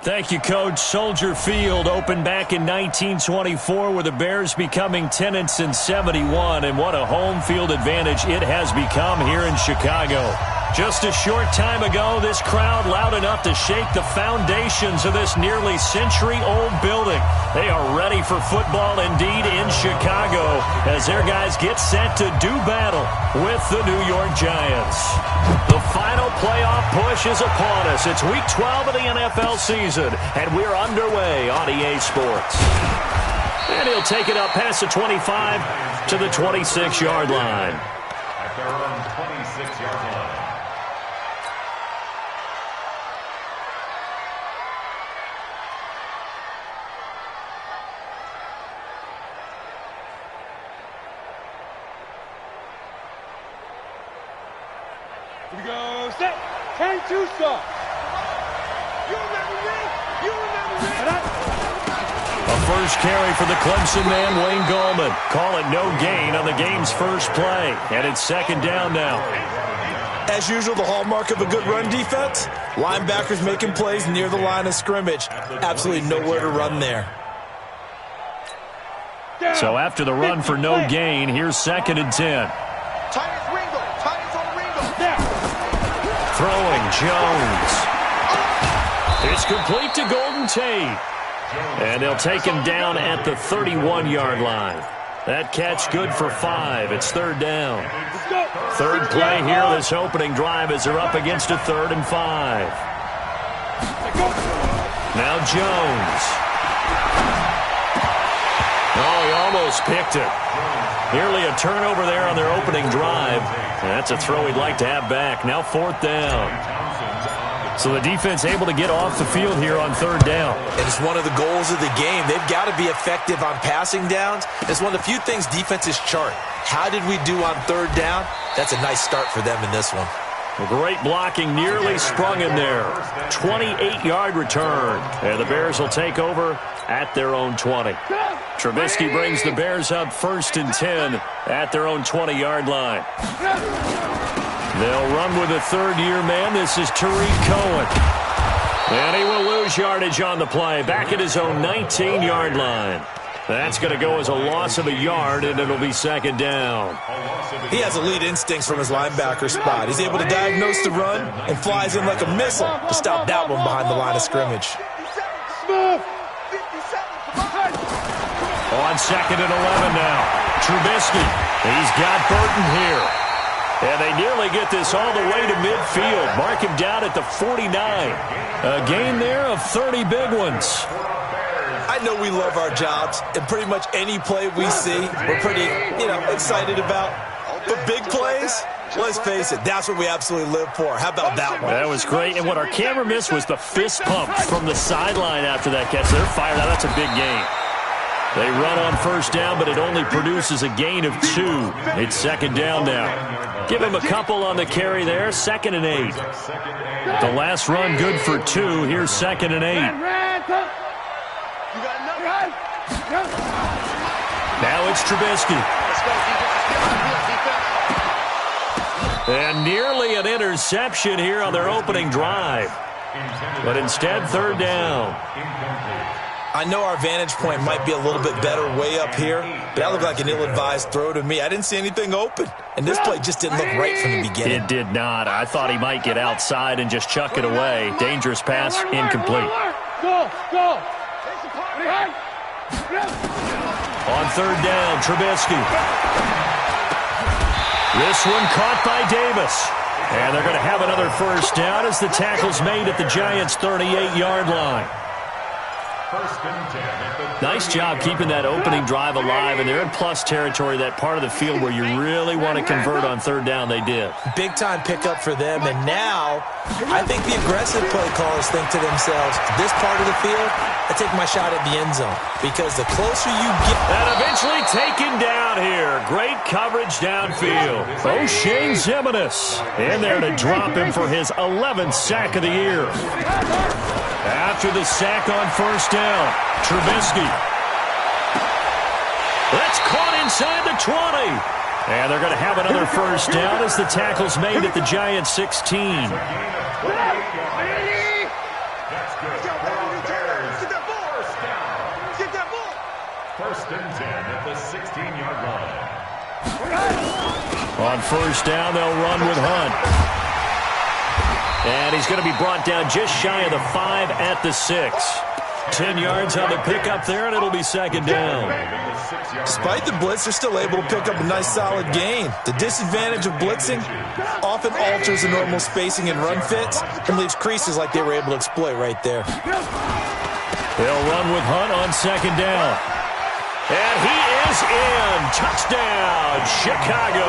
Thank you, Coach. Soldier Field opened back in 1924 with the Bears becoming tenants in 71, and what a home field advantage it has become here in Chicago. Just a short time ago, this crowd loud enough to shake the foundations of this nearly century-old building. They are ready for football indeed in Chicago as their guys get set to do battle with the New York Giants. The final playoff push is upon us. It's Week 12 of the NFL season, and we're underway on EA Sports. And he'll take it up past the 25 to the 26-yard line. At their own 26-yard line. Here we go, set, 10-2 start. You remember me? You remember me? A first carry for the Clemson man, Wayne Gallman. Call it no gain on the game's first play. And it's second down now. As usual, the hallmark of a good run defense, linebackers making plays near the line of scrimmage. Absolutely nowhere to run there. So after the run for no gain, here's second and 10. Throwing Jones. It's complete to Golden Tate. And they'll take him down at the 31-yard line. That catch good for 5. It's third down. Third play here this opening drive as they're up against a 3rd and 5. Now Jones. Oh, he almost picked it. Nearly a turnover there on their opening drive. And that's a throw he'd like to have back. Now 4th down. So the defense able to get off the field here on 3rd down. And it's one of the goals of the game. They've got to be effective on passing downs. It's one of the few things defenses chart. How did we do on 3rd down? That's a nice start for them in this one. Great blocking, nearly sprung in there. 28-yard return. And the Bears will take over at their own 20. Trubisky brings the Bears up 1st and 10 at their own 20-yard line. They'll run with a third-year man. This is Tariq Cohen. And he will lose yardage on the play. Back at his own 19-yard line. That's going to go as a loss of a yard, and it'll be second down. He has elite instincts from his linebacker spot. He's able to diagnose the run and flies in like a missile to stop that one behind the line of scrimmage. On 2nd and 11 now. Trubisky. He's got Burton here. And they nearly get this all the way to midfield. Mark him down at the 49. A gain there of 30 big ones. I know we love our jobs, and pretty much any play we see, we're pretty, excited about. But big plays, let's face it, that's what we absolutely live for. How about that one? That was great. And what our camera missed was the fist pump from the sideline after that catch. They're fired out. That's a big gain. They run on 1st down, but it only produces a gain of 2. It's second down now. Give him a couple on the carry there. 2nd and 8. The last run good for 2. Here's 2nd and 8. Now it's Trubisky. And nearly an interception here on their opening drive. But instead, 3rd down. I know our vantage point might be a little bit better way up here, but that looked like an ill-advised throw to me. I didn't see anything open, and this play just didn't look right from the beginning. It did not. I thought he might get outside and just chuck it away. Dangerous pass, incomplete. Go. On 3rd down, Trubisky. This one caught by Davis. And they're going to have another 1st down as the tackle's made at the Giants' 38-yard line. Nice job keeping that opening drive alive, and they're in plus territory, that part of the field where you really want to convert on 3rd down. They did. Big-time pickup for them, and now I think the aggressive play callers think to themselves, this part of the field, I take my shot at the end zone, because the closer you get... And eventually taken down here. Great coverage downfield. O'Shane Ximines in there to drop him for his 11th sack of the year. After the sack on 1st down, Trubisky. That's caught inside the 20. And they're going to have another 1st down as the tackle's made at the Giants' 16. First and 10 at the 16-yard line. On first down, they'll run with Hunt. And he's going to be brought down just shy of the 5 at the 6. 10 yards on the pickup there, and it'll be second down. Despite the blitz, they're still able to pick up a nice solid gain. The disadvantage of blitzing often alters the normal spacing and run fits and leaves creases like they were able to exploit right there. They'll run with Hunt on second down. And he is in. Touchdown, Chicago.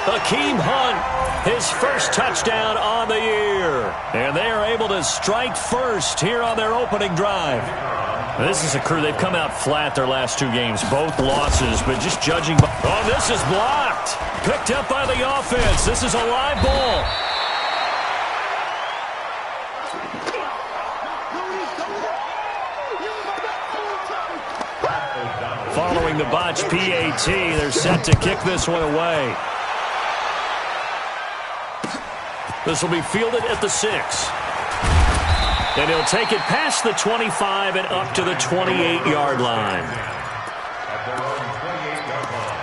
Hakeem Hunt, his first touchdown on the year. And they are able to strike first here on their opening drive. This is a crew. They've come out flat their last 2 games, both losses, but just judging by... Oh, this is blocked. Picked up by the offense. This is a live ball. Following the botch PAT, they're set to kick this one away. This will be fielded at the 6. And he'll take it past the 25 and up to the 28-yard line. At their own 28-yard line.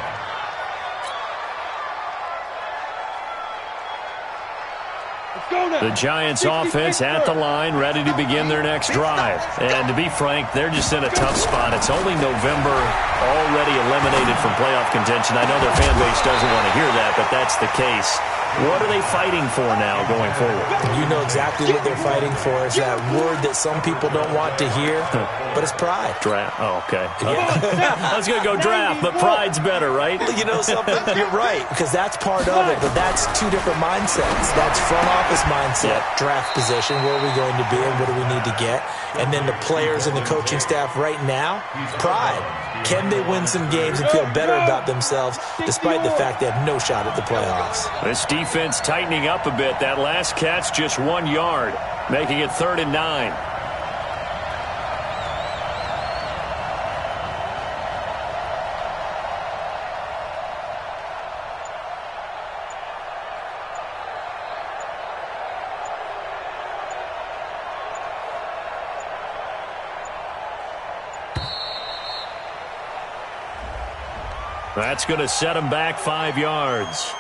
The Giants offense at the line, ready to begin their next drive. And to be frank, they're just in a tough spot. It's only November, already eliminated from playoff contention. I know their fan base doesn't want to hear that, but that's the case. What are they fighting for now going forward? You know exactly what they're fighting for. Is that word that some people don't want to hear, but it's pride. Draft. Oh, okay. Yeah. I was going to go draft, but pride's better, right? You know something? You're right, because that's part of it, but that's 2 different mindsets. That's front office mindset, draft position, where are we going to be and what do we need to get? And then the players and the coaching staff right now, pride. Can they win some games and feel better about themselves despite the fact they have no shot at the playoffs? This defense tightening up a bit. That last catch just 1 yard, making it 3rd and 9. That's going to set them back 5 yards.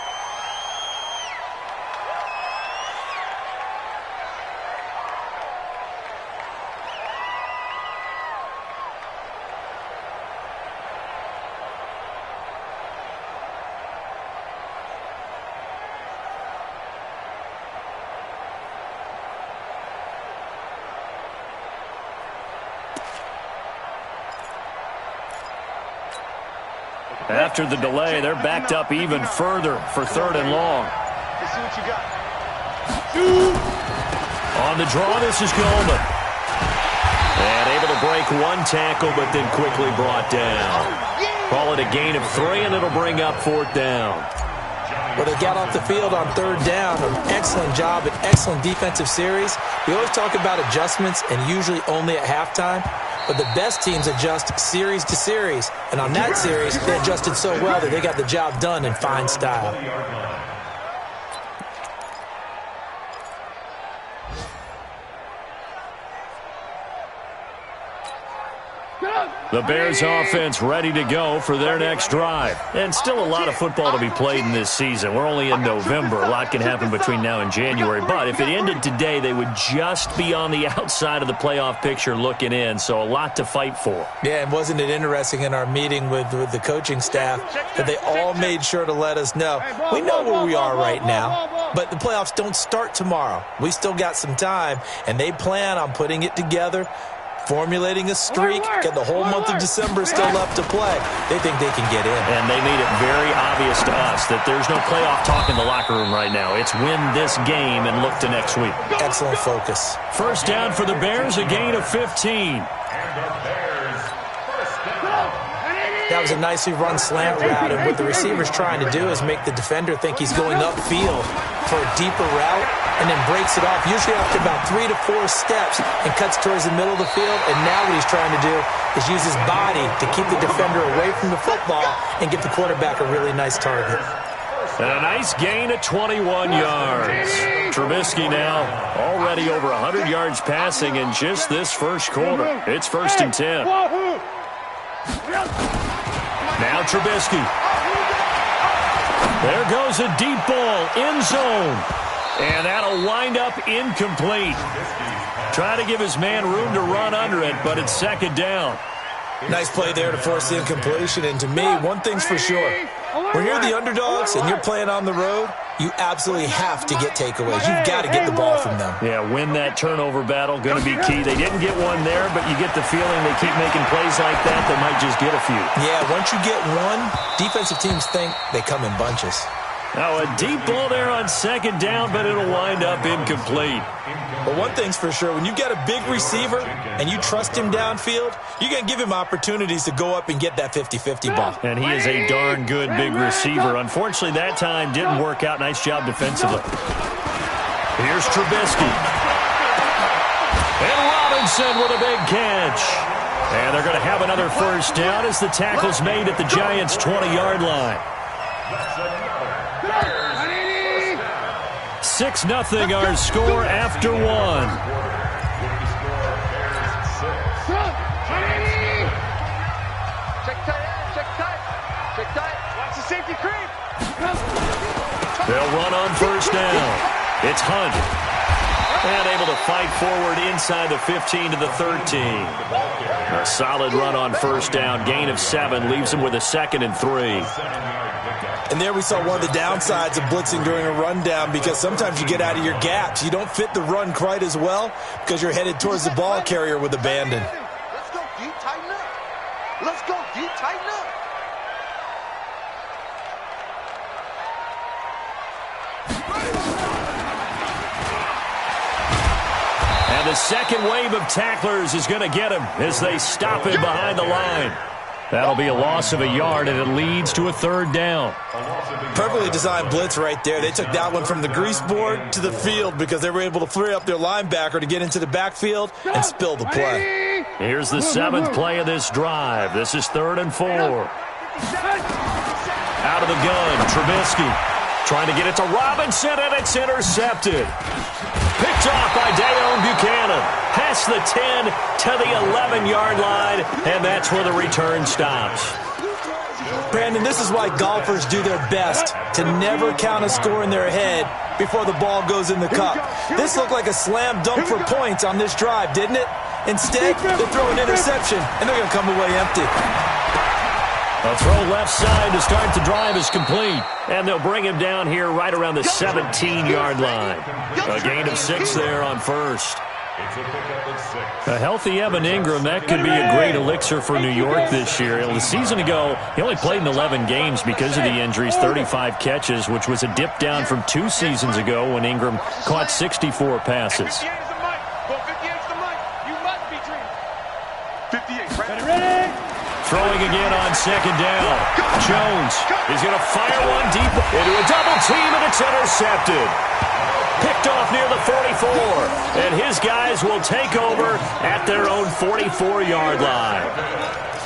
After the delay, they're backed up even further for 3rd and long. Let's see what you got. On the draw, this is Goldman. And able to break 1 tackle, but then quickly brought down. Call it a gain of 3, and it'll bring up 4th down. Well, they got off the field on 3rd down. An excellent job, an excellent defensive series. We always talk about adjustments, and usually only at halftime. But the best teams adjust series to series. And on that series, they adjusted so well that they got the job done in fine style. The Bears offense ready to go for their next drive. And still a lot of football to be played in this season. We're only in November. A lot can happen between now and January. But if it ended today, they would just be on the outside of the playoff picture looking in. So a lot to fight for. Yeah, and wasn't it interesting in our meeting with the coaching staff that they all made sure to let us know, we know where we are right now, but the playoffs don't start tomorrow. We still got some time, and they plan on putting it together, formulating a streak, got the whole month of December still left to play. They think they can get in. And they made it very obvious to us that there's no playoff talk in the locker room right now. It's win this game and look to next week. Excellent focus. First down for the Bears, a gain of 15. That was a nicely run slant route, and what the receiver's trying to do is make the defender think he's going upfield for a deeper route, and then breaks it off, usually after about 3 to 4 steps, and cuts towards the middle of the field. And now what he's trying to do is use his body to keep the defender away from the football and get the quarterback a really nice target. And a nice gain of 21 yards. Trubisky now already over 100 yards passing in just this first quarter. It's 1st and 10. Now Trubisky. There goes a deep ball, end zone. And that'll wind up incomplete. Trying to give his man room to run under it, but it's second down. Nice play there to force the incompletion. And to me, one thing's for sure. When you're the underdogs and you're playing on the road, you absolutely have to get takeaways. You've got to get the ball from them. Yeah, win that turnover battle, going to be key. They didn't get one there, but you get the feeling they keep making plays like that, they might just get a few. Yeah, once you get one, defensive teams think they come in bunches. Now a deep ball there on second down, but it'll wind up incomplete. But one thing's for sure, when you got a big receiver and you trust him downfield, you're going to give him opportunities to go up and get that 50-50 ball. And he is a darn good big receiver. Unfortunately, that time didn't work out. Nice job defensively. Here's Trubisky. And Robinson with a big catch. And they're going to have another first down as the tackle's made at the Giants' 20-yard line. 6-0 our score after one. Watch the safety creep. They'll run on first down. It's Hunt. And able to fight forward inside the 15 to the 13. A solid run on first down. Gain of 7 leaves him with a 2nd and 3. And there we saw one of the downsides of blitzing during a rundown, because sometimes you get out of your gaps. You don't fit the run quite as well because you're headed towards the ball carrier with abandon. Let's go deep, tighten up. Let's go deep, tighten up. And the second wave of tacklers is going to get him as they stop him behind the line. That'll be a loss of a yard, and it leads to a third down. Perfectly designed blitz right there. They took that one from the grease board to the field because they were able to free up their linebacker to get into the backfield and spill the play. Here's the 7th play of this drive. This is 3rd and 4. Out of the gun, Trubisky trying to get it to Robinson, and it's intercepted. Picked off by Dayon Buchanan. Past the 10 to the 11-yard line, and that's where the return stops. Brandon, this is why golfers do their best to never count a score in their head before the ball goes in the cup. This looked like a slam dunk for points on this drive, didn't it? Instead, they throw an interception, and they're going to come away empty. A throw left side to start the drive is complete. And they'll bring him down here right around the 17-yard line. A gain of 6 there on first. A healthy Evan Ingram, that could be a great elixir for New York this year. The season ago, he only played in 11 games because of the injuries, 35 catches, which was a dip down from 2 seasons ago when Ingram caught 64 passes. 58, ready? Throwing again on second down. Jones is going to fire one deep into a double team, and it's intercepted. Picked off near the 44, and his guys will take over at their own 44-yard line.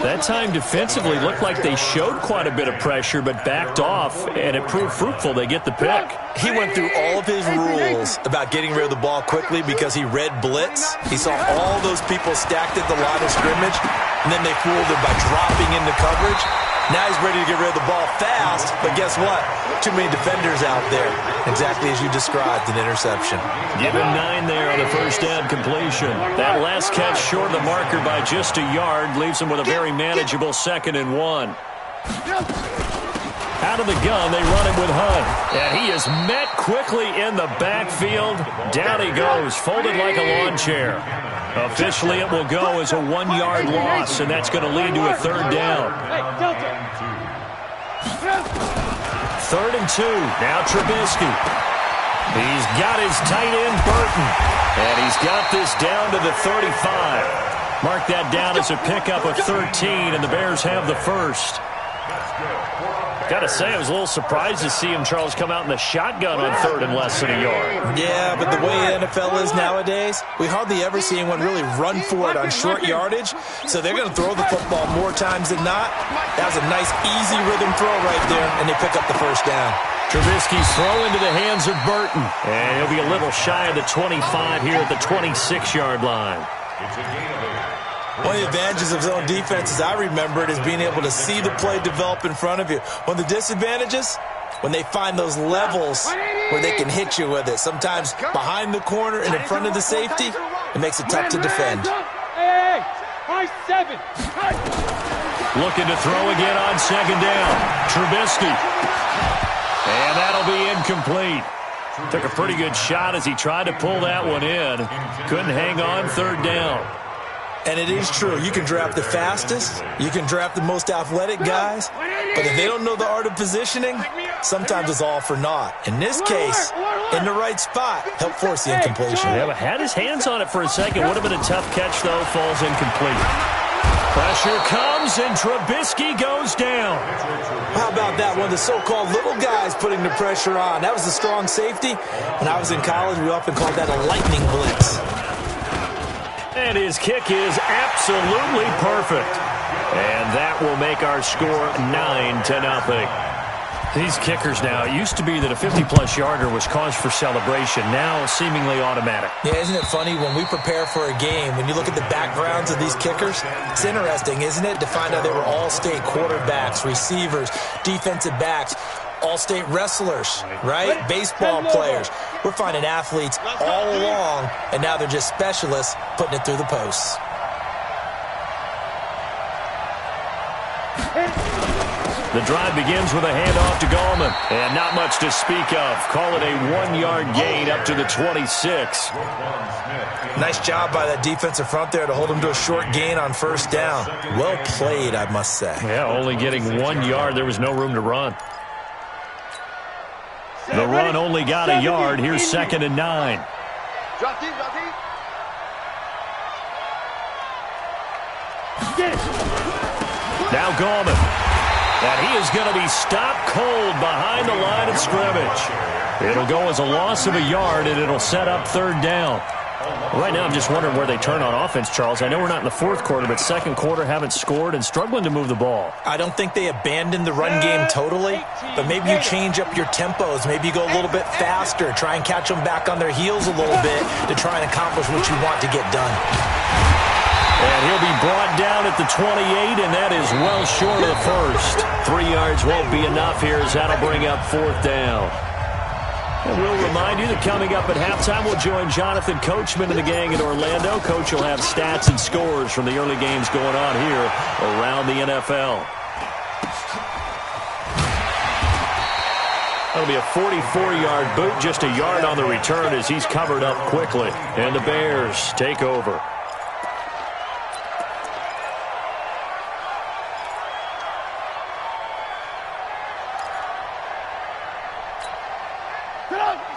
That time defensively looked like they showed quite a bit of pressure but backed off, and it proved fruitful. They get the pick. He went through all of his rules about getting rid of the ball quickly because he read blitz. He saw all those people stacked at the line of scrimmage, and then they fooled him by dropping into coverage. Now he's ready to get rid of the ball fast, but guess what? Too many defenders out there. Exactly as you described, an interception. Give him 9 there on the first down completion. That last catch short of the marker by just a yard leaves him with a very manageable 2nd and 1. Out of the gun, they run him with Hunt. And he is met quickly in the backfield. Down he goes, folded like a lawn chair. Officially, it will go as a 1-yard loss, and that's going to lead to a third down. 3rd and 2. Now Trubisky. He's got his tight end, Burton. And he's got this down to the 35. Mark that down as a pickup of 13, and the Bears have the first. Got to say, I was a little surprised to see him, Charles, come out in the shotgun on 3rd and less than a yard. Yeah, but the way the NFL is nowadays, we hardly ever see anyone really run for it on short yardage, so they're going to throw the football more times than not. That was a nice, easy rhythm throw right there, and they pick up the first down. Trubisky's throw into the hands of Burton, and he'll be a little shy of the 25 here at the 26-yard line. It's a gain of 8. One of the advantages of zone defense, as I remember it, is being able to see the play develop in front of you. One of the disadvantages, when they find those levels where they can hit you with it. Sometimes behind the corner and in front of the safety, it makes it tough to defend. Hey, high 7. Looking to throw again on second down. Trubisky. And that'll be incomplete. Took a pretty good shot as he tried to pull that one in. Couldn't hang on third down. And it is true. You can draft the fastest. You can draft the most athletic guys. But if they don't know the art of positioning, sometimes it's all for naught. In this case, in the right spot, help force the incompletion. Yeah, but had his hands on it for a second. Would have been a tough catch, though. Falls incomplete. Pressure comes, and Trubisky goes down. How about that? One of the so-called little guys putting the pressure on. That was a strong safety. When I was in college, we often called that a lightning blitz. And his kick is absolutely perfect. And that will make our score 9-0. These kickers now, it used to be that a 50-plus yarder was cause for celebration. Now seemingly automatic. Yeah, isn't it funny when we prepare for a game, when you look at the backgrounds of these kickers, it's interesting, isn't it, to find out they were all-state quarterbacks, receivers, defensive backs, all-state wrestlers, right? Baseball players. We're finding athletes all along, and now they're just specialists putting it through the posts. The drive begins with a handoff to Gallman. And not much to speak of. Call it a 1-yard gain up to the 26. Nice job by that defensive front there to hold him to a short gain on first down. Well played, I must say. Yeah, only getting 1 yard. There was no room to run. The run only got a yard. Here's 2nd and 9. Now Gallman. And he is going to be stopped cold behind the line of scrimmage. It'll go as a loss of a yard, and it'll set up third down. Right now, I'm just wondering where they turn on offense, Charles. I know we're not in the fourth quarter, but second quarter haven't scored and struggling to move the ball. I don't think they abandoned the run game totally, but maybe you change up your tempos. Maybe you go a little bit faster, try and catch them back on their heels a little bit to try and accomplish what you want to get done. And he'll be brought down at the 28, and that is well short of the first. 3 yards won't be enough here as that'll bring up fourth down. And we'll remind you that coming up at halftime, we'll join Jonathan Coachman and the gang in Orlando. Coach will have stats and scores from the early games going on here around the NFL. That'll be a 44-yard boot, just a yard on the return as he's covered up quickly. And the Bears take over.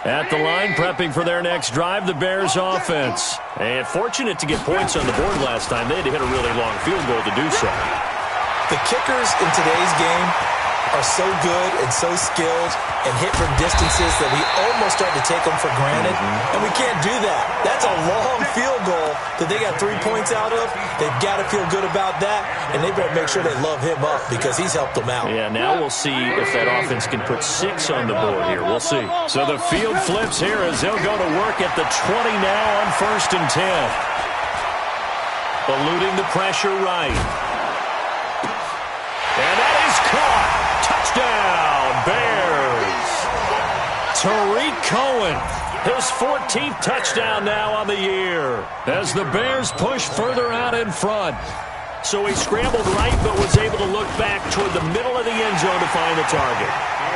At the line, prepping for their next drive, the Bears offense. And fortunate to get points on the board last time. They had to hit a really long field goal to do so. The kickers in today's game are so good and so skilled and hit from distances that we almost start to take them for granted. And we can't do that. That's a long field goal that they got 3 points out of. They've got to feel good about that, and they better make sure they love him up because he's helped them out. Yeah, now we'll see if that offense can put 6 on the board here. We'll see. So the field flips here as they'll go to work at the 20 now on 1st and 10. Eluding the pressure right. And that is caught. Touchdown, Bears. Tariq Cohen, his 14th touchdown now on the year as the Bears push further out in front. So he scrambled right but was able to look back toward the middle of the end zone to find the target.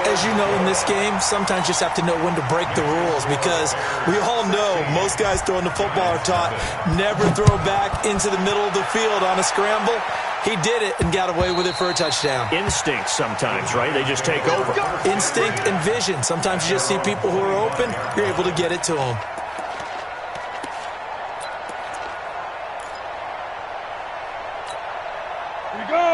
As you know, in this game, sometimes you just have to know when to break the rules because we all know most guys throwing the football are taught never throw back into the middle of the field on a scramble. He did it and got away with it for a touchdown. Instinct sometimes, right? They just take over. Instinct and vision. Sometimes you just see people who are open, you're able to get it to them.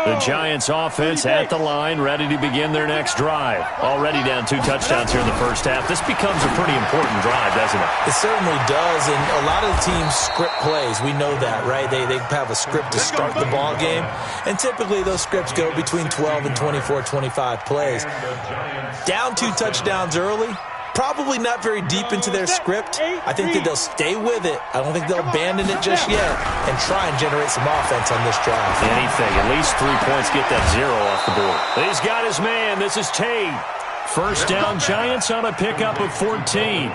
The Giants offense at the line, ready to begin their next drive. Already down 2 touchdowns here in the first half. This becomes a pretty important drive, doesn't it? It certainly does, and a lot of the teams script plays. We know that, right? They have a script to start the ball game, and typically those scripts go between 12 and 24, 25 plays. Down 2 touchdowns early, Probably not very deep into their script. I think that they'll stay with it. I don't think they'll abandon it just yet and try and generate some offense on this drive. Anything. At least 3 points, get that 0 off the board. He's got his man. This is Tate. First down, Giants on a pickup of 14.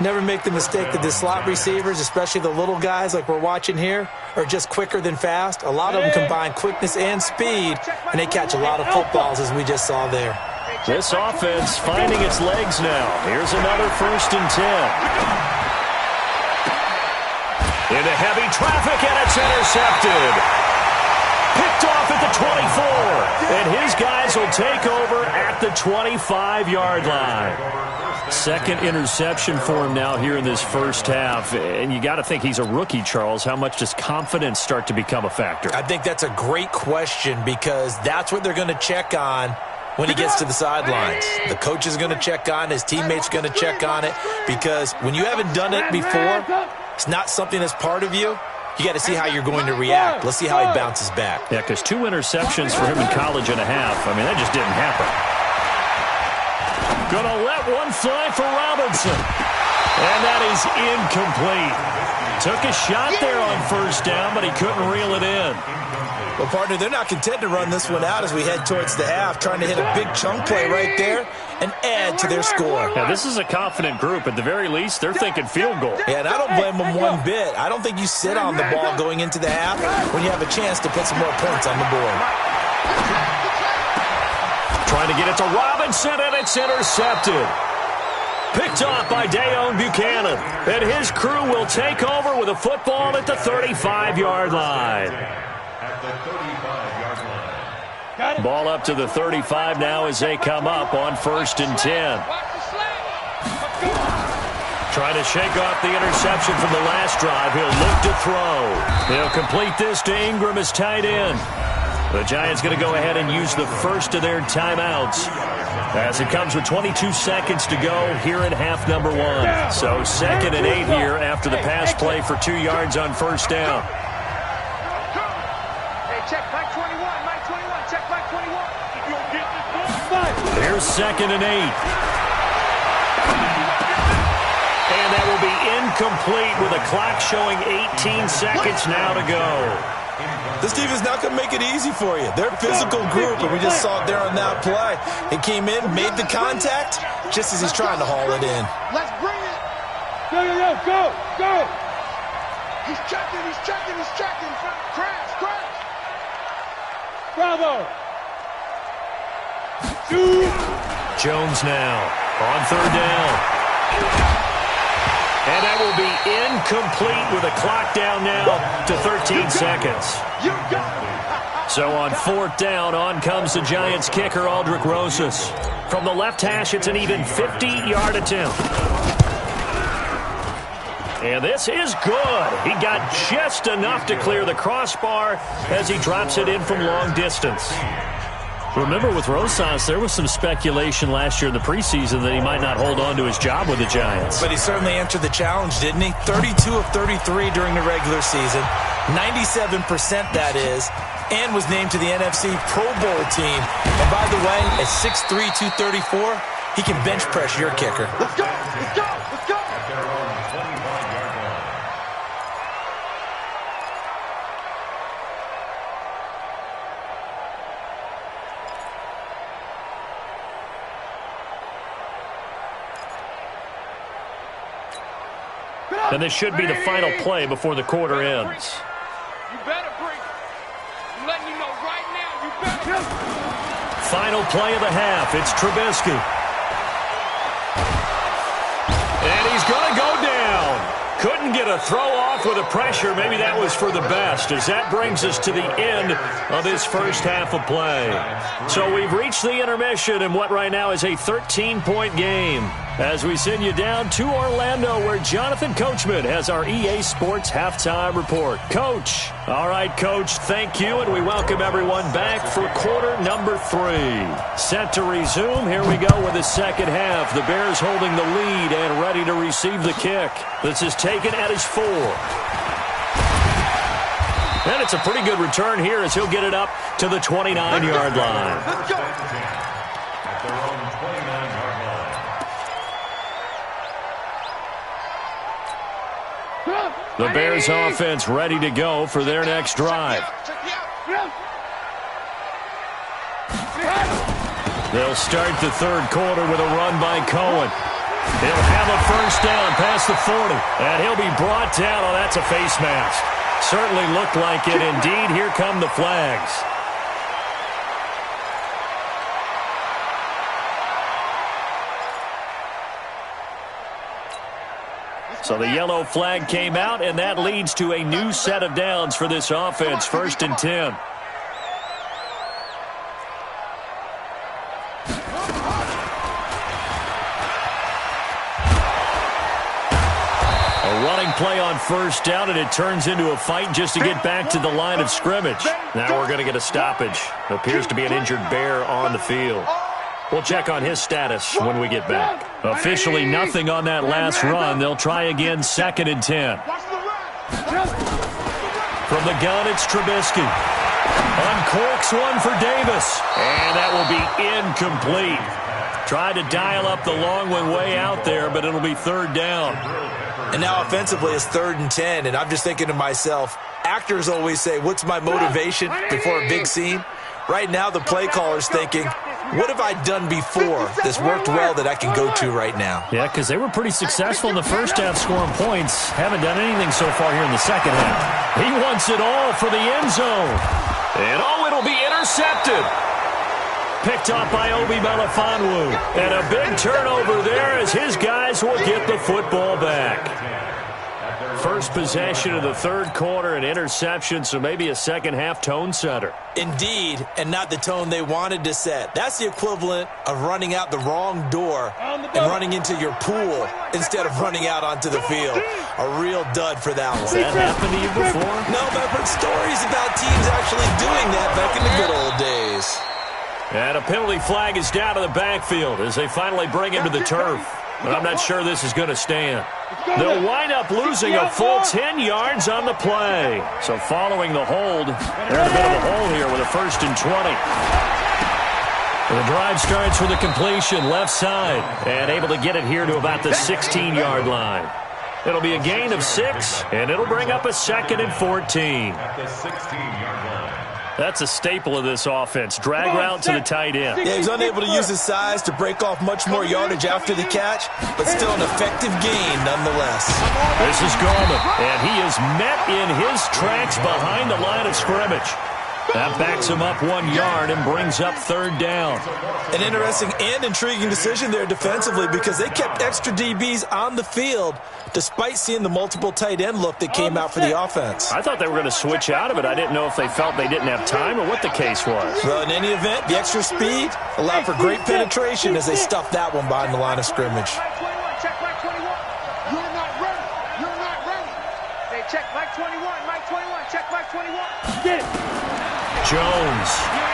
Never make the mistake that the slot receivers, especially the little guys like we're watching here, are just quicker than fast. A lot of them combine quickness and speed, and they catch a lot of footballs, as we just saw there. This offense finding its legs now. Here's another 1st and 10. Into heavy traffic, and it's intercepted. Picked off at the 24, and his guys will take over at the 25-yard line. Second interception for him now here in this first half. And you got to think he's a rookie, Charles. How much does confidence start to become a factor? I think that's a great question because that's what they're going to check on when he gets to the sidelines. The coach is going to check on, his teammates are going to check on it because when you haven't done it before, it's not something that's part of you. You got to see how you're going to react. Let's see how he bounces back. Yeah, because 2 interceptions for him in college and a half. I mean, that just didn't happen. Gonna let one fly for Robinson. And that is incomplete. Took a shot there on first down, but he couldn't reel it in. Well, partner, they're not content to run this one out as we head towards the half, trying to hit a big chunk play right there and add to their score. Yeah, this is a confident group. At the very least, they're thinking field goal. Yeah, and I don't blame them one bit. I don't think you sit on the ball going into the half when you have a chance to put some more points on the board. Trying to get it to Robinson, and it's intercepted. Picked off by Dayon Buchanan. And his crew will take over with a football at the 35-yard line. At the 35-yard line. Ball up to the 35 now as they come up on 1st and 10. Trying to shake off the interception from the last drive. He'll look to throw. He'll complete this to Ingram as tight end. The Giants going to go ahead and use the first of their timeouts as it comes with 22 seconds to go here in half number 1. So 2nd and 8 here after the pass play for 2 yards on first down. Hey, check back 21, Mike 21, check back 21. If you don't get this ball, Here's 2nd and 8. And that will be incomplete with a clock showing 18 seconds now to go. This team is not going to make it easy for you. They're a physical group, and we just saw it there on that play. He came in, made the contact, just as he's trying to haul it in. let's bring it. Go. He's checking. Crash. Bravo. Jones now on 3rd down. And that will be incomplete with a clock down now to 13 seconds. So on 4th down, on comes the Giants kicker, Aldrick Rosas. From the left hash, it's an even 50-yard attempt. And this is good. He got just enough to clear the crossbar as he drops it in from long distance. Remember, with Rosas, there was some speculation last year in the preseason that he might not hold on to his job with the Giants. But he certainly answered the challenge, didn't he? 32 of 33 during the regular season, 97% that is, and was named to the NFC Pro Bowl team. And by the way, at 6'3", 234, he can bench press your kicker. Let's go. And this should be the final play before the quarter ends. You better bring it. I'm letting you know right now, you better. Final play of the half. It's Trubisky. And he's going to go down. Couldn't get a throw off with the pressure. Maybe that was for the best, as that brings us to the end of this first half of play. So we've reached the intermission in what right now is a 13-point game, as we send you down to Orlando, where Jonathan Coachman has our EA Sports Halftime Report. Coach. All right, Coach, thank you, and we welcome everyone back for quarter number 3. Set to resume. Here we go with the second half. The Bears holding the lead and ready to receive the kick. This is taken at his 4. And it's a pretty good return here as he'll get it up to the 29-yard line. Let's go. The Bears offense ready to go for their next drive. They'll start the third quarter with a run by Cohen. He'll have a first down past the 40. And he'll be brought down. Oh, that's a face mask. Certainly looked like it. Indeed, here come the flags. So the yellow flag came out, and that leads to a new set of downs for this offense. 1st and 10. A running play on first down, and it turns into a fight just to get back to the line of scrimmage. Now we're going to get a stoppage. Appears to be an injured Bear on the field. We'll check on his status when we get back. Officially nothing on that last run. They'll try again, 2nd and 10. From the gun, it's Trubisky. Uncorks one for Davis. And that will be incomplete. Tried to dial up the long one way out there, but it'll be 3rd down. And now offensively it's 3rd and 10, and I'm just thinking to myself, actors always say, what's my motivation before a big scene? Right now the play caller's thinking, what have I done before that's worked well that I can go to right now? Yeah, because they were pretty successful in the first half scoring points. Haven't done anything so far here in the second half. He wants it all for the end zone. And it'll be intercepted. Picked up by Obi Melifonwu. And a big turnover there as his guys will get the football back. First possession of the third quarter, an interception, so maybe a second half tone setter. Indeed, and not the tone they wanted to set. That's the equivalent of running out the wrong door and running into your pool instead of running out onto the field. A real dud for that one. Has that happened to you before? No, but I've heard stories about teams actually doing that back in the good old days. And a penalty flag is down to the backfield as they finally bring him to the turf. But I'm not sure this is going to stand. They'll wind up losing a full 10 yards on the play. So following the hold, they're in a bit of a hole here with a 1st and 20. The drive starts with a completion left side and able to get it here to about the 16-yard line. It'll be a gain of 6, and it'll bring up a 2nd and 14. At the 16-yard line. That's a staple of this offense. Drag route to the tight end. Yeah, he's unable to use his size to break off much more yardage after the catch, but still an effective gain nonetheless. This is Gallman, and he is met in his tracks behind the line of scrimmage. That backs him up 1 yard and brings up 3rd down. An interesting and intriguing decision there defensively because they kept extra DBs on the field despite seeing the multiple tight end look that came out for the offense. I thought they were going to switch out of it. I didn't know if they felt they didn't have time or what the case was. Well, in any event, the extra speed allowed for great penetration as they stuffed that one behind the line of scrimmage. Check Mike 21. You're not ready. You're not ready. Hey, check Mike 21. Mike 21. Check Mike 21. Get it. Jones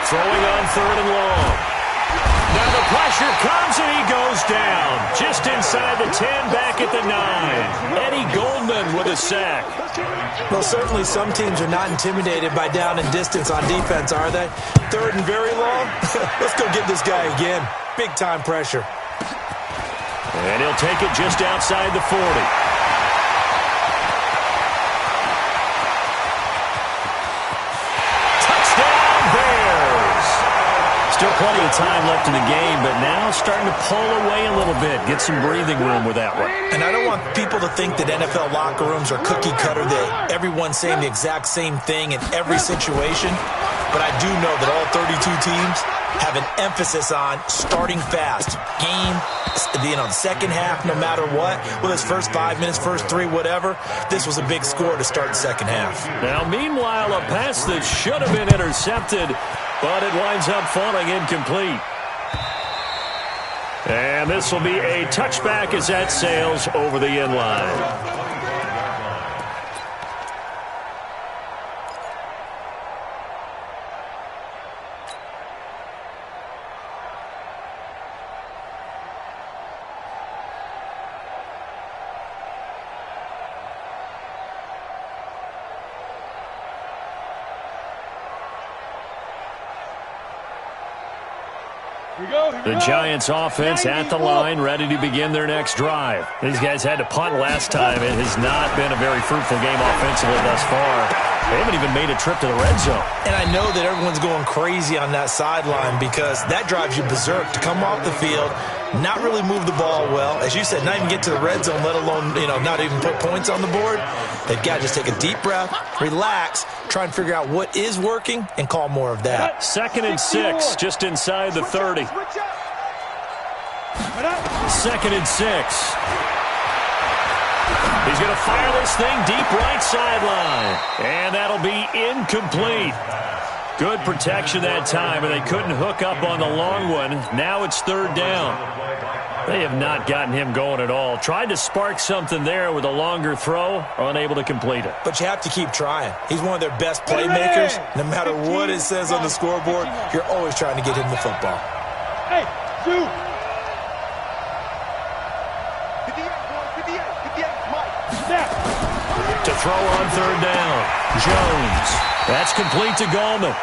throwing on 3rd and long. Now the pressure comes and he goes down. Just inside the 10, back at the 9. Eddie Goldman with a sack. Well, certainly some teams are not intimidated by down and distance on defense, are they? 3rd and very long? Let's go get this guy again. Big time pressure. And he'll take it just outside the 40. Still plenty of time left in the game, but now starting to pull away a little bit. Get some breathing room with that one. And I don't want people to think that NFL locker rooms are cookie cutter, that everyone's saying the exact same thing in every situation. But I do know that all 32 teams have an emphasis on starting fast. Game, the second half, no matter what. Whether it's first 5 minutes, first 3, whatever. This was a big score to start the second half. Now, meanwhile, a pass that should have been intercepted, but it winds up falling incomplete. And this will be a touchback as that sails over the end line. The Giants offense at the line, ready to begin their next drive. These guys had to punt last time. It has not been a very fruitful game offensively thus far. They haven't even made a trip to the red zone. And I know that everyone's going crazy on that sideline because that drives you berserk to come off the field, not really move the ball well. As you said, not even get to the red zone, let alone, not even put points on the board. They've got to just take a deep breath, relax, try and figure out what is working, and call more of that. 2nd and 6, just inside the 30. 2nd and 6. He's going to fire this thing deep right sideline. And that'll be incomplete. Good protection that time, and they couldn't hook up on the long one. Now it's 3rd down. They have not gotten him going at all. Tried to spark something there with a longer throw, unable to complete it. But you have to keep trying. He's one of their best playmakers. No matter what it says on the scoreboard, you're always trying to get him the football. Hey, Sue. To throw on 3rd down. Jones. That's complete to Gallman.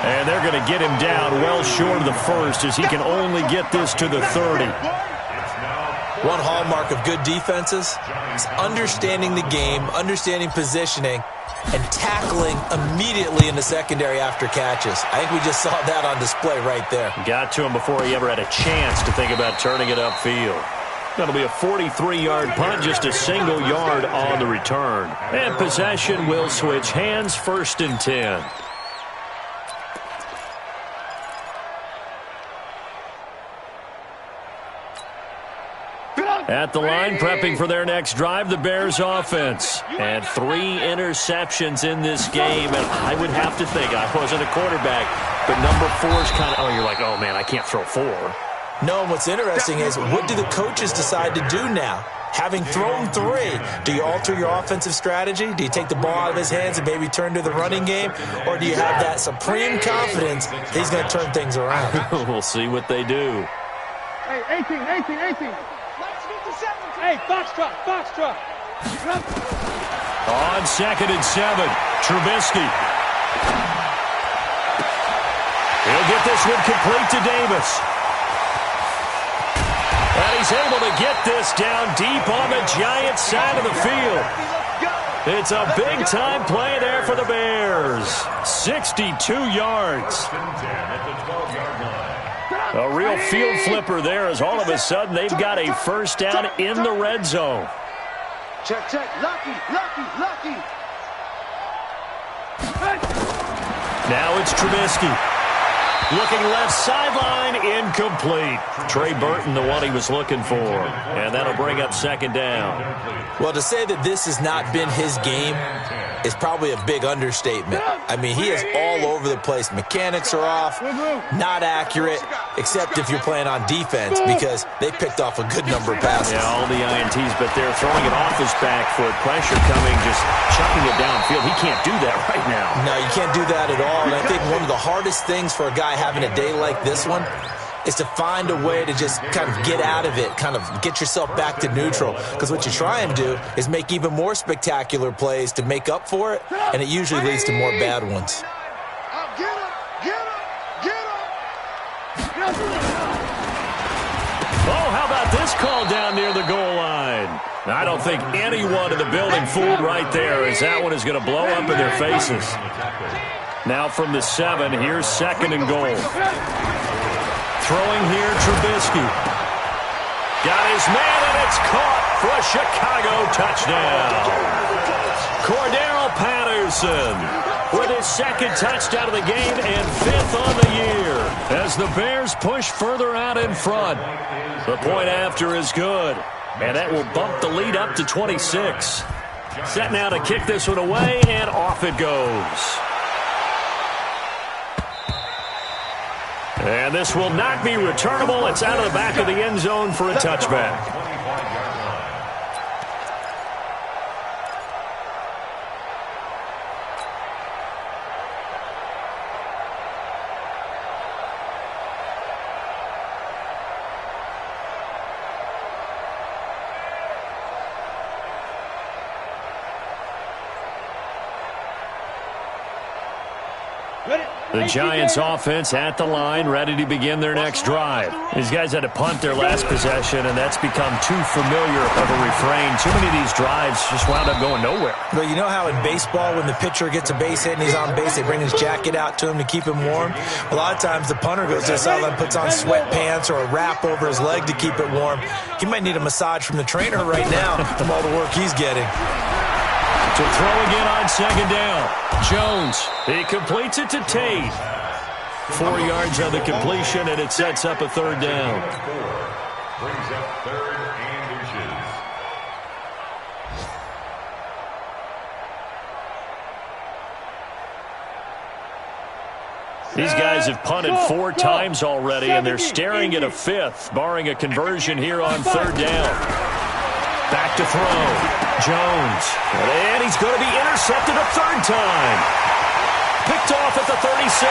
And they're going to get him down well short of the first as he can only get this to the 30. One hallmark of good defenses is understanding the game, understanding positioning, and tackling immediately in the secondary after catches. I think we just saw that on display right there. Got to him before he ever had a chance to think about turning it upfield. That'll be a 43-yard punt, just a single yard on the return. And possession will switch hands, 1st and 10. At the line, prepping for their next drive, the Bears offense. And 3 interceptions in this game. And I would have to think, I wasn't a quarterback, but number 4 is kind of, you're like, oh, man, I can't throw 4. No, and what's interesting is what do the coaches decide to do now? Having thrown 3, do you alter your offensive strategy? Do you take the ball out of his hands and maybe turn to the running game? Or do you have that supreme confidence that he's going to turn things around? We'll see what they do. Hey, 18. Hey, Foxtrot. On 2nd and 7, Trubisky. He'll get this one complete to Davis. And he's able to get this down deep on the Giants side of the field. It's a big-time play there for the Bears. 62 yards. A real field flipper there as all of a sudden they've got a 1st down in the red zone. Check. Lucky. Now it's Trubisky. Looking left sideline, incomplete. Trey Burton, the one he was looking for. And that'll bring up 2nd down. Well, to say that this has not been his game is probably a big understatement. I mean, he is all over the place. Mechanics are off, not accurate, except if you're playing on defense because they picked off a good number of passes. Yeah, all the INTs, but they're throwing it off his back foot. Pressure coming, just chucking it downfield. He can't do that right now. No, you can't do that at all. And I think one of the hardest things for a guy having a day like this one is to find a way to just kind of get out of it, kind of get yourself back to neutral. Because what you try and do is make even more spectacular plays to make up for it, and it usually leads to more bad ones. Oh, how about this call down near the goal line? I don't think anyone in the building fooled right there, as that one is going to blow up in their faces. Now from the 7, here's 2nd and goal. Throwing here, Trubisky. Got his man, and it's caught for a Chicago touchdown. Cordero Patterson with his 2nd touchdown of the game and 5th on the year. As the Bears push further out in front, the point after is good. And that will bump the lead up to 26. Set now to kick this one away, and off it goes. And this will not be returnable. It's out of the back of the end zone for a touchback. The Giants offense at the line, ready to begin their next drive. These guys had to punt their last possession, and that's become too familiar of a refrain. Too many of these drives just wound up going nowhere. But you know how in baseball, when the pitcher gets a base hit and he's on base, they bring his jacket out to him to keep him warm? A lot of times the punter goes to the sideline, puts on sweatpants or a wrap over his leg to keep it warm. He might need a massage from the trainer right now from all the work he's getting. To throw again on second down. Jones, he completes it to Tate. 4 yards on the completion, and it sets up a third down. Brings up 3rd and inches. These guys have punted 4 times already, and they're staring at a 5th, barring a conversion here on third down. Back to throw. Jones. And he's going to be intercepted a 3rd time. Picked off at the 36.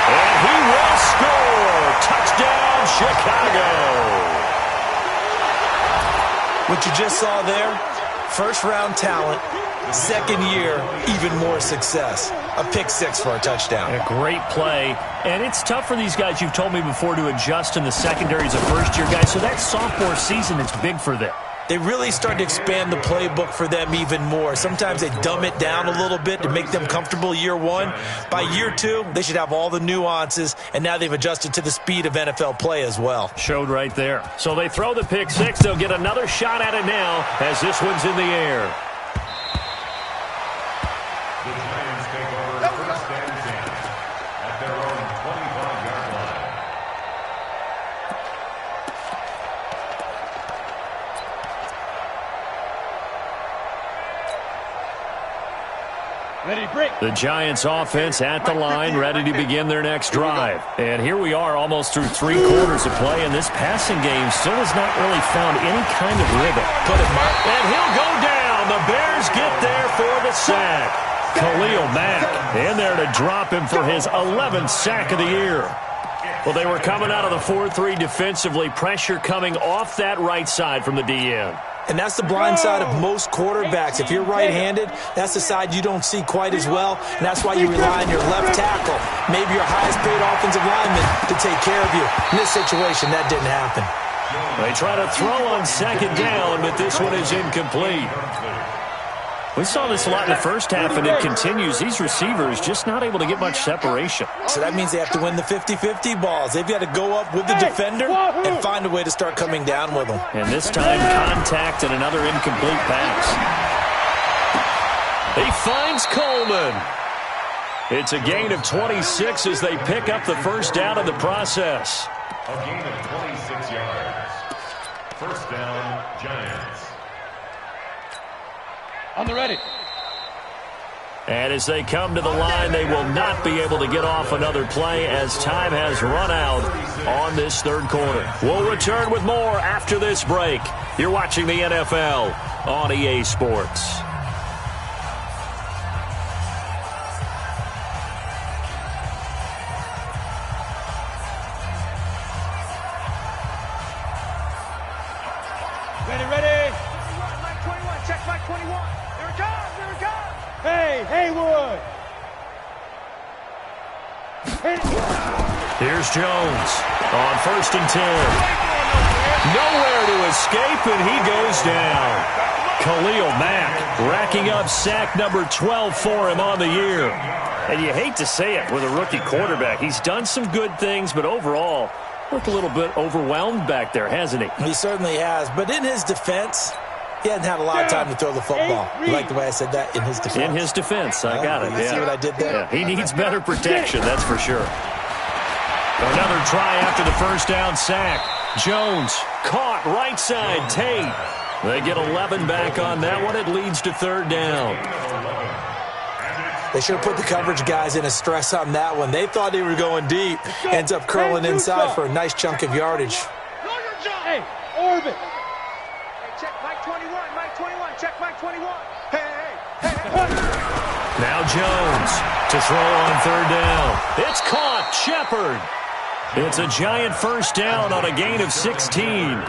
And he will score. Touchdown, Chicago. What you just saw there, first-round talent, second year, even more success. A pick 6 for a touchdown. A great play. And it's tough for these guys, you've told me before, to adjust in the secondary as a first-year guy. So that sophomore season is big for them. They really start to expand the playbook for them even more. Sometimes they dumb it down a little bit to make them comfortable year 1. By year 2, they should have all the nuances, and now they've adjusted to the speed of NFL play as well. Showed right there. So they throw the pick 6. They'll get another shot at it now as this one's in the air. The Giants take over 1st and 10 at their own 25-yard line. The Giants offense at the line, ready to begin their next drive. And here we are almost through 3 quarters of play, and this passing game still has not really found any kind of rhythm. Put it, Mark. And he'll go down. The Bears get there for the sack. Khalil Mack in there to drop him for his 11th sack of the year. Well, they were coming out of the 4-3 defensively. Pressure coming off that right side from the DN. And that's the blind side of most quarterbacks. If you're right-handed, that's the side you don't see quite as well, and that's why you rely on your left tackle, maybe your highest-paid offensive lineman, to take care of you. In this situation, that didn't happen. They try to throw on second down, but this one is incomplete. We saw this a lot in the first half, and it continues. These receivers just not able to get much separation. So that means they have to win the 50-50 balls. They've got to go up with the defender and find a way to start coming down with them. And this time, contact and another incomplete pass. He finds Coleman. It's a gain of 26 as they pick up the first down in the process. A gain of 26 yards. 1st down, Giants. On the ready. And as they come to the line, they will not be able to get off another play as time has run out on this 3rd quarter. We'll return with more after this break. You're watching the NFL on EA Sports. Ready. Mike 21, check Mike 21. There it goes. Hey, Haywood. Here's Jones on 1st and 10. Nowhere to escape, and he goes down. Khalil Mack racking up sack number 12 for him on the year. And you hate to say it with a rookie quarterback. He's done some good things, but overall, looked a little bit overwhelmed back there, hasn't he? He certainly has. But in his defense, he hadn't had a lot of time to throw the football. You like the way I said that? In his defense. In his defense. I got it. You see what I did there? Yeah, he needs better protection, that's for sure. Another try after the first down sack. Jones caught right side. Tate. They get 11 back on that one. It leads to 3rd down. They should have put the coverage guys in a stress on that one. They thought they were going deep. Ends up curling inside for a nice chunk of yardage. Hey, Orbit. Hey, check Mike 21. Mike 21. Check Mike 21. Hey. Now Jones to throw on 3rd down. It's caught. Shepard. It's a giant first down on a gain of 16.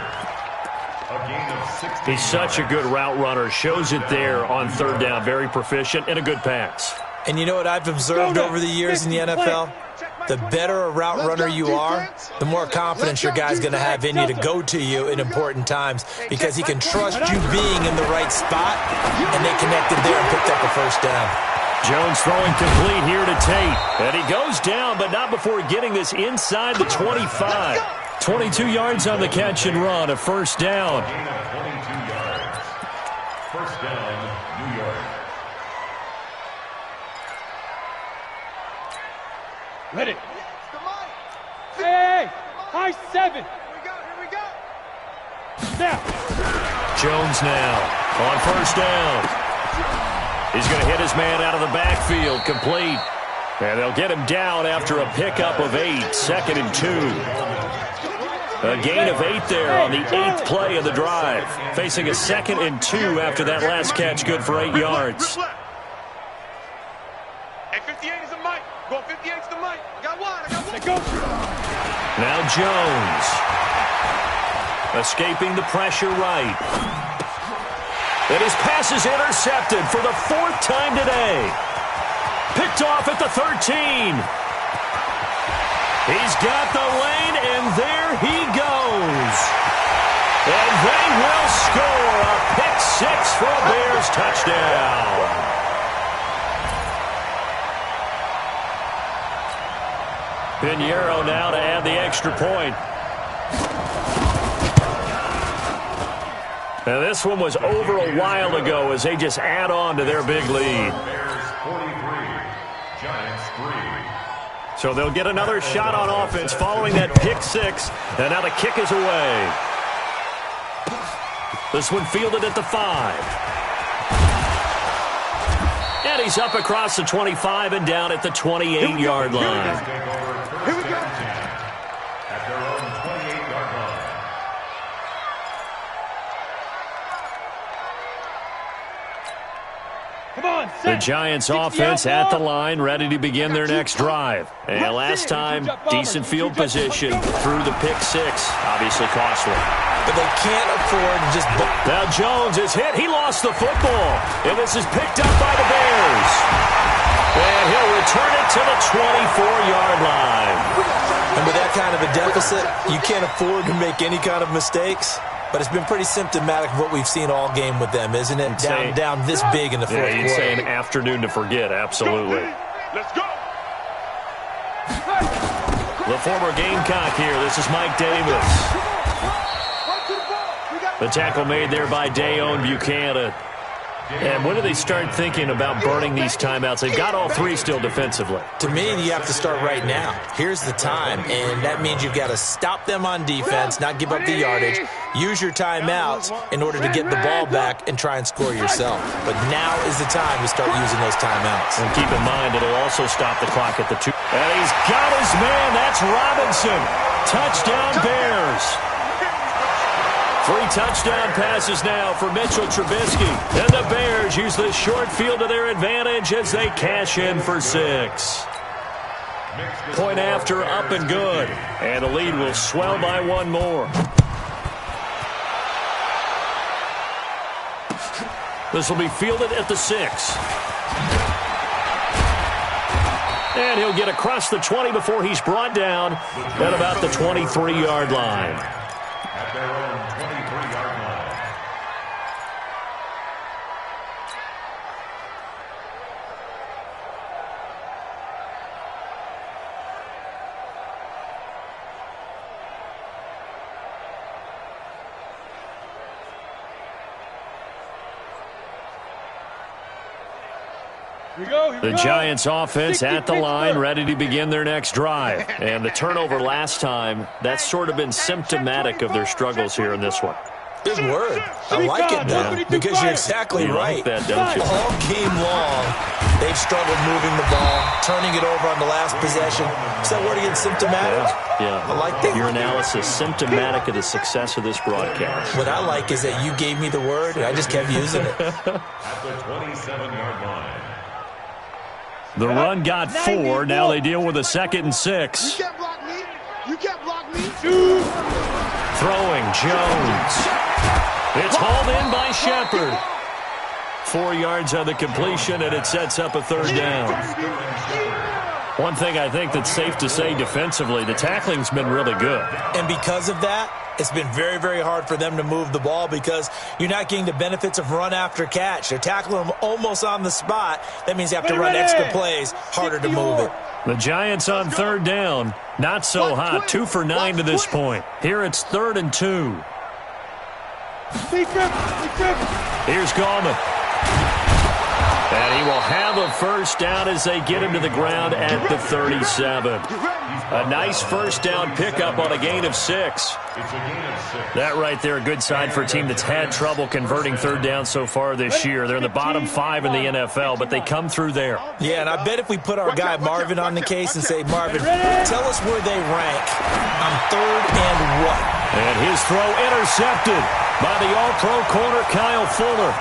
He's such a good route runner. Shows it there on 3rd down. Very proficient and a good pass. And you know what I've observed over the years in the NFL? The better a route runner you are, the more confidence your guy's going to have in you to go to you in important times because he can trust you being in the right spot, and they connected there and picked up a first down. Jones throwing complete here to Tate. And he goes down, but not before getting this inside the 25. 22 yards on the catch and run, a first down. 22 yards. First down, New York. Ready. Hey, high 7. Here we go. Now. Jones now on first down. He's going to hit his man out of the backfield, complete. And they'll get him down after a pickup of 8, 2nd and 2. A gain of 8 there on the 8th play of the drive. Facing a 2nd and 2 after that last catch, good for 8 yards. Hey, 58 is the mic. Go 58 is the mic. I got one. Go. Now Jones. Escaping the pressure right. And his pass is intercepted for the 4th time today. Picked off at the 13. He's got the lane, and there he goes. And they will score a pick 6 for a Bears touchdown. Pinheiro now to add the extra point. Now this one was over a while ago as they just add on to their big lead. Bears 43, Giants 3. So they'll get another shot on offense following that pick 6. And now the kick is away. This one fielded at the 5. And he's up across the 25 and down at the 28-yard line. Here we go. At their own 28-yard line. Come on, The Giants offense at the line, ready to begin their next drive. And last time, decent field position through the pick 6. Obviously costly. But they can't afford to just... Now Jones is hit. He lost the football. And this is picked up by the Bears. And he'll return it to the 24-yard line. And with that kind of a deficit, you can't afford to make any kind of mistakes. But it's been pretty symptomatic of what we've seen all game with them, isn't it? Down this big in the fourth quarter. You'd say an afternoon to forget, absolutely. Let's go. The former Gamecock here. This is Mike Davis. The tackle made there by Dayon Buchanan. And when do they start thinking about burning these timeouts? They've got all 3 still defensively. To me, you have to start right now. Here's the time, and that means you've got to stop them on defense, not give up the yardage, use your timeouts in order to get the ball back and try and score yourself. But now is the time to start using those timeouts. And keep in mind, it'll also stop the clock at the 2. And he's got his man. That's Robinson. Touchdown, Bears. 3 touchdown passes now for Mitchell Trubisky. And the Bears use the short field to their advantage as they cash in for 6. Point after, up and good. And the lead will swell by 1 more. This will be fielded at the 6. And he'll get across the 20 before he's brought down at about the 23-yard line. At their own 23-yard line. The Giants offense at the line, ready to begin their next drive. And the turnover last time, that's sort of been symptomatic of their struggles here in this one. Good word. I like it, man, because you're exactly right. Like that, don't you? All game long, they've struggled moving the ball, turning it over on the last possession. Is that word again, symptomatic? Yeah. I like that. Your analysis, symptomatic of the success of this broadcast. What I like is that you gave me the word, and I just kept using it. At the 27-yard line. The run got 4. Now they deal with a 2nd and 6. You can't block me. You can't block me. Throwing, Jones. It's hauled in by Shepard. 4 yards on the completion, and it sets up a third down. One thing I think that's safe to say defensively, the tackling's been really good. And because of that, it's been very, very hard for them to move the ball because you're not getting the benefits of run after catch. They're tackling them almost on the spot. That means you have to run extra plays, harder to move it. The Giants on third down, not so hot, 2 for 9 to this point. Here it's 3rd and 2. Here's Gallman. And he will have a first down as they get him to the ground at the 37. A nice first down pickup on a gain of 6. That right there, a good sign for a team that's had trouble converting third down so far this year. They're in the bottom 5 in the NFL, but they come through there. Yeah, and I bet if we put our guy Marvin on the case and say, Marvin, tell us where they rank on 3rd and what? And his throw intercepted by the All-Pro corner, Kyle Fuller.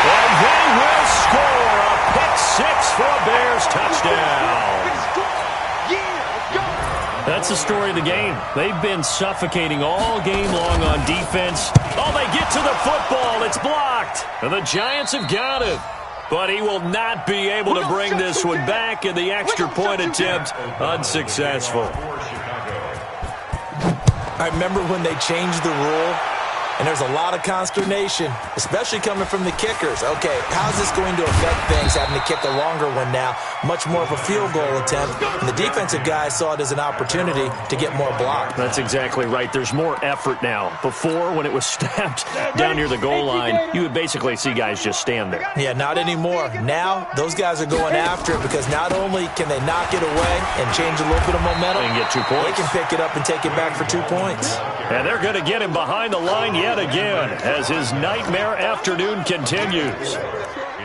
And they will score a pick-6 for a Bears touchdown. That's the story of the game. They've been suffocating all game long on defense. Oh, they get to the football. It's blocked. And the Giants have got it. But he will not be able to bring this one back, and the extra point attempt unsuccessful. I remember when they changed the rule, and there's a lot of consternation, especially coming from the kickers. Okay, how's this going to affect things, having to kick a longer one now? Much more of a field goal attempt. And the defensive guys saw it as an opportunity to get more block. That's exactly right. There's more effort now. Before, when it was snapped down near the goal line, you would basically see guys just stand there. Yeah, not anymore. Now, those guys are going after it because not only can they knock it away and change a little bit of momentum, and get 2 points. They can pick it up and take it back for 2 points. And they're going to get him behind the line yet again as his nightmare afternoon continues.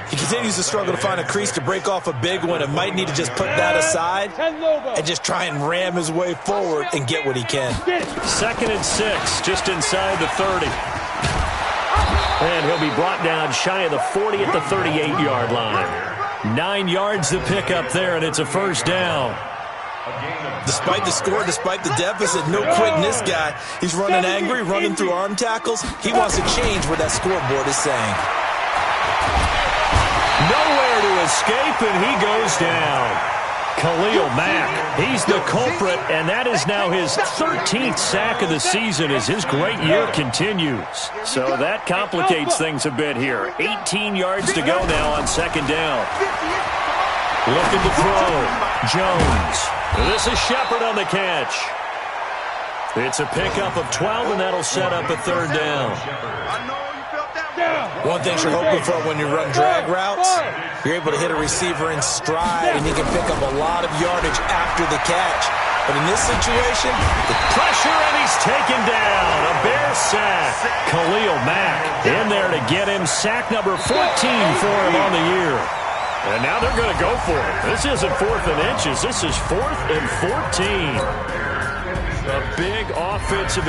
He continues to struggle to find a crease to break off a big one and might need to just put that aside and just try and ram his way forward and get what he can. 2nd and 6, just inside the 30. And he'll be brought down shy of the 40 at the 38-yard line. 9 yards to pick up there, and it's a first down. Despite the score, despite the deficit, no quitting this guy. He's running angry, running through arm tackles. He wants to change what that scoreboard is saying. Nowhere to escape, and he goes down. Khalil Mack, he's the culprit, and that is now his 13th sack of the season as his great year continues. So that complicates things a bit here. 18 yards to go now on 2nd down. Looking to throw. Jones. This is Shepard on the catch. It's a pickup of 12, and that'll set up a third down. One thing you're hoping for when you run drag routes, you're able to hit a receiver in stride, and he can pick up a lot of yardage after the catch. But in this situation, the pressure, and he's taken down. A Bears sack. Khalil Mack in there to get him. Sack number 14 for him on the year. And now they're going to go for it. This isn't 4th and inches. This is 4th and 14. A big offensive